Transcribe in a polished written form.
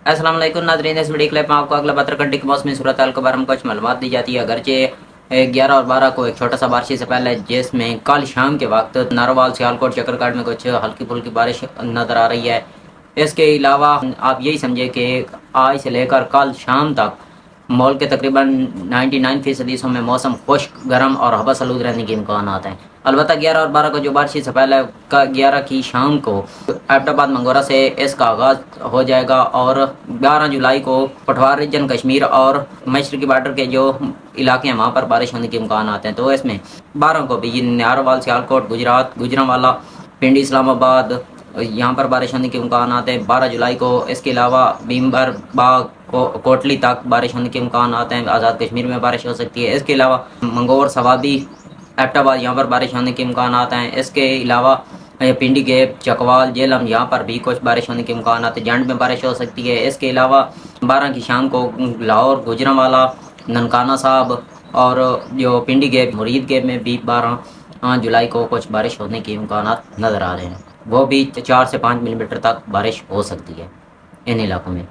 अस्सलाम वालेकुम नाज़रीन, इस वीडियो क्लिप में आपको अगला 12 घंटे की मौसमी सूरत हाल के बारे में कुछ मालूमात दी जाती है। अगरचे 11 और 12 को एक छोटा सा बारिश से पहले जिसमें कल शाम के वक्त नारोवाल सियालकोट चक्करगढ़ में कुछ हल्की फुल्की बारिश नज़र आ रही है। इसके अलावा आप यही समझे कि आज से लेकर कल शाम तक मॉल के तकरीबन 99% हिस्सों में मौसम खुश्क, गर्म और हवा आलूद रहने के इम्कानात हैं। अलबत्ता 11 और 12 को जो बारिश से पहले का 11 की शाम को एबटाबाद मंगोरा से इसका आगाज़ हो जाएगा और 12 जुलाई को पठवार रीजन, कश्मीर और मशरकी बॉर्डर के जो इलाके हैं वहाँ पर बारिश होने के इम्कान आते हैं। तो इसमें 12 को भी नारोवाल, सियालकोट, गुजरात, गुजरांवाला, पिंडी, इस्लामाबाद यहाँ पर बारिश होने के इम्कान आते हैं 12 जुलाई को। इसके अलावा भीमबर, बाग, कोटली तक बारिश होने के इम्कान आते हैं। आज़ाद कश्मीर में बारिश हो सकती है। इसके अलावा मंगोर, सवादी, एबटाबाद यहाँ पर बारिश होने के इम्कान आते हैं। इसके अलावा पिंडी गेप, चकवाल, जेलम यहाँ पर भी कुछ बारिश होने के इम्कान आते हैं। जंड में बारिश हो सकती है। इसके अलावा 12 की शाम को लाहौर, गुजरांवाला, ननकाना साहब और जो पिंडी गेप, मुरीद गेप में भी 12 जुलाई को कुछ बारिश होने के इम्कान नज़र आ रहे हैं। वो भी 4 से 5 मिलीमीटर तक बारिश हो सकती है इन इलाकों में।